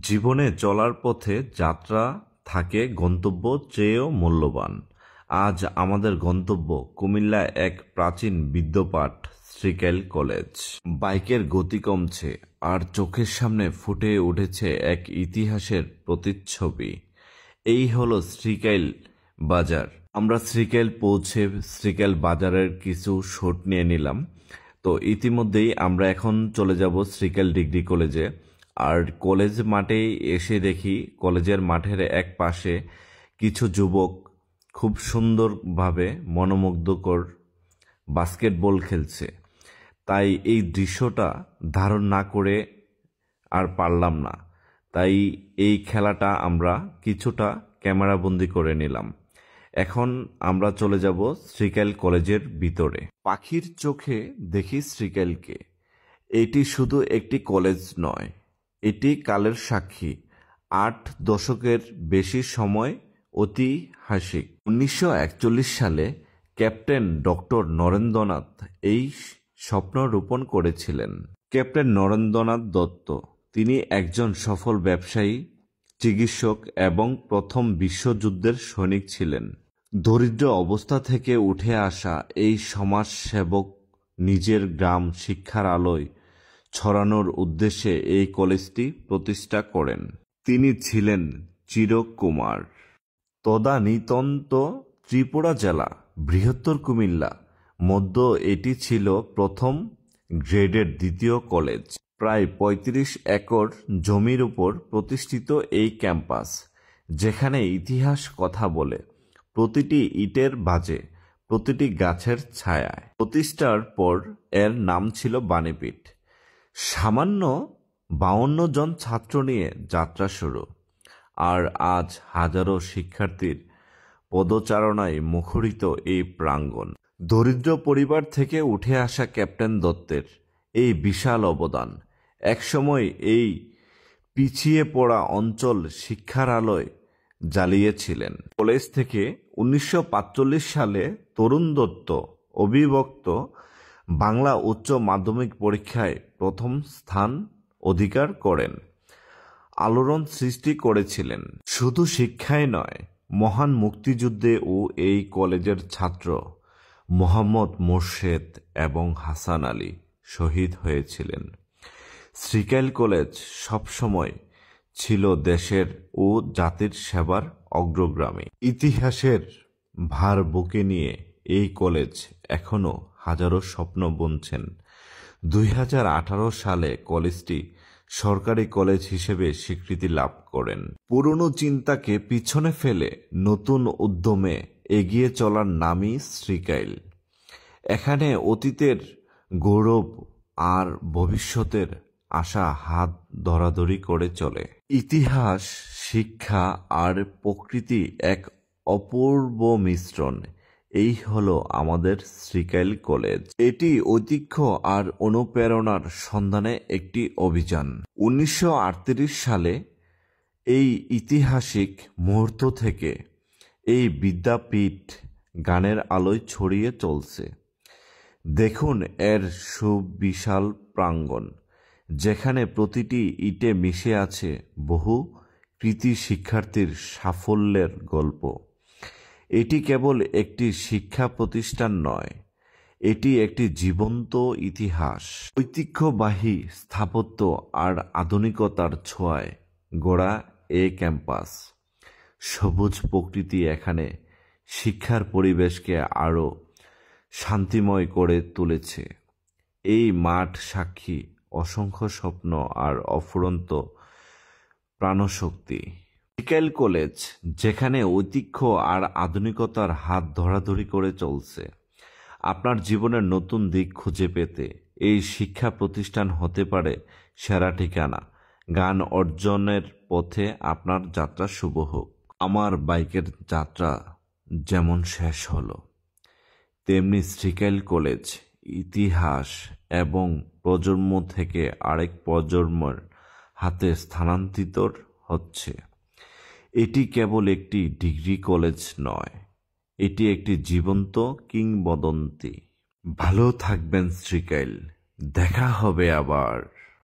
জীবনে চলার পথে যাত্রা থাকে গন্তব্য চেয়েও মূল্যবান। আজ আমাদের গন্তব্য কুমিল্লা এক প্রাচীন বিদ্যাপীঠ শ্রীকাইল কলেজ। বাইকের গতি কমছে আর চোখের সামনে ফুটে উঠেছে এক ইতিহাসের প্রতিচ্ছবি। এই হলো শ্রীকাইল বাজার। আমরা শ্রীকাইল পৌঁছে শ্রীকাইল বাজারের কিছু শট নিয়ে নিলাম। তো ইতিমধ্যেই আমরা এখন চলে যাব শ্রীকাইল ডিগ্রি কলেজে। আর কলেজ মাঠে এসে দেখি কলেজের মাঠের এক পাশে কিছু যুবক খুব সুন্দরভাবে মনোমুগ্ধকর বাস্কেটবল খেলছে। তাই এই দৃশ্যটা ধারণ না করে আর পারলাম না, তাই এই খেলাটা আমরা কিছুটা ক্যামেরাবন্দি করে নিলাম। এখন আমরা চলে যাব শ্রীকাইল কলেজের ভিতরে। পাখির চোখে দেখি শ্রীকাইলকে। এটি শুধু একটি কলেজ নয়, এটি কালের সাক্ষী। 8 দশকের বেশি সময় ঐতিহাসিক। 1941 সালে ক্যাপ্টেন ডক্টর নরেন্দ্রনাথ এই স্বপ্ন রোপণ করেছিলেন। ক্যাপ্টেন নরেন্দ্রনাথ দত্ত, তিনি একজন সফল ব্যবসায়ী, চিকিৎসক এবং প্রথম বিশ্বযুদ্ধের সৈনিক ছিলেন। দরিদ্র অবস্থা থেকে উঠে আসা এই সমাজসেবক নিজের গ্রাম শিক্ষার আলোয় ছড়ানোর উদ্দেশ্যে এই কলেজটি প্রতিষ্ঠা করেন। তিনি ছিলেন চিরকুমার। তদানীন্তন ত্রিপুরা জেলা, বৃহত্তর কুমিল্লা মধ্য এটি ছিল প্রথম গ্রেডের দ্বিতীয় কলেজ। প্রায় 35 একর জমির উপর প্রতিষ্ঠিত এই ক্যাম্পাস, যেখানে ইতিহাস কথা বলে প্রতিটি ইটের বাজে, প্রতিটি গাছের ছায়ায়। প্রতিষ্ঠার পর এর নাম ছিল বাণীপীঠ। সামান্য 52 জন ছাত্র নিয়ে যাত্রা শুরু। আর আজ হাজারো শিক্ষার্থীর পদচারণায় মুখরিত এই প্রাঙ্গণ। দরিদ্র পরিবার থেকে উঠে আসা ক্যাপ্টেন দত্তের এই বিশাল অবদান একসময় এই পিছিয়ে পড়া অঞ্চল শিক্ষার আলোয় জ্বালিয়েছিলেন। কলেজ থেকে 1945 সালে তরুণ দত্ত অবিভক্ত বাংলা উচ্চ মাধ্যমিক পরীক্ষায় প্রথম স্থান অধিকার করেন, আলোড়ন সৃষ্টি করেছিলেন। শুধু শিক্ষায় নয়, মহান মুক্তিযুদ্ধে ও এই কলেজের ছাত্র মোহাম্মদ মোর্শেদ এবং হাসান আলী শহীদ হয়েছিলেন। শ্রীকাইল কলেজ সবসময় ছিল দেশের ও জাতির সেবার অগ্রগামী। ইতিহাসের ভার বুকে নিয়ে এই কলেজ এখনো হাজারো স্বপ্ন বুনছেন। 2018 সালে কলেজটি সরকারি কলেজ হিসেবে স্বীকৃতি লাভ করেন। পুরনো চিন্তাকে পিছনে ফেলে নতুন উদ্যমে এগিয়ে চলার নামই শ্রীকাইল। এখানে অতীতের গৌরব আর ভবিষ্যতের আশা হাত ধরাধরি করে চলে। ইতিহাস, শিক্ষা আর প্রকৃতি এক অপূর্ব মিশ্রণ। এই হলো আমাদের শ্রীকাইল কলেজ। এটি ঐতিহ্য আর অনুপ্রেরণার সন্ধানে একটি অভিযান। 1938 সালে এই ঐতিহাসিক মুহূর্ত থেকে এই বিদ্যাপীঠ গানের আলোয় ছড়িয়ে চলছে। দেখুন এর সুবিশাল প্রাঙ্গণ, যেখানে প্রতিটি ইটে মিশে আছে বহু কৃতি শিক্ষার্থীর সাফল্যের গল্প। এটি কেবল একটি শিক্ষা প্রতিষ্ঠান নয়, এটি একটি জীবন্ত ইতিহাস। ঐতিহ্যবাহী স্থাপত্য আর আধুনিকতার ছোঁয়ায় গড়া এ ক্যাম্পাস। সবুজ প্রকৃতি এখানে শিক্ষার পরিবেশকে আরও শান্তিময় করে তুলেছে। এই মাঠ সাক্ষী অসংখ্য স্বপ্ন আর অফুরন্ত প্রাণশক্তি। শ্রীকাইল কলেজ, যেখানে ঐতিহ্য আর আধুনিকতার হাত ধরাধরি করে চলছে। আপনার জীবনের নতুন দিক খুঁজে পেতে এই শিক্ষা প্রতিষ্ঠান হতে পারে সেরা ঠিকানা। জ্ঞান অর্জনের পথে আপনার যাত্রা শুভ হোক। আমার বাইকের যাত্রা যেমন শেষ হলো, তেমনি শ্রীকাইল কলেজ ইতিহাস এবং প্রজন্ম থেকে আরেক প্রজন্মের হাতে স্থানান্তরিত হচ্ছে। এটি কেবল একটি ডিগ্রি কলেজ নয়, এটি একটি জীবন্ত কিংবদন্তি। ভালো থাকবেন শ্রীকাইল, দেখা হবে আবার।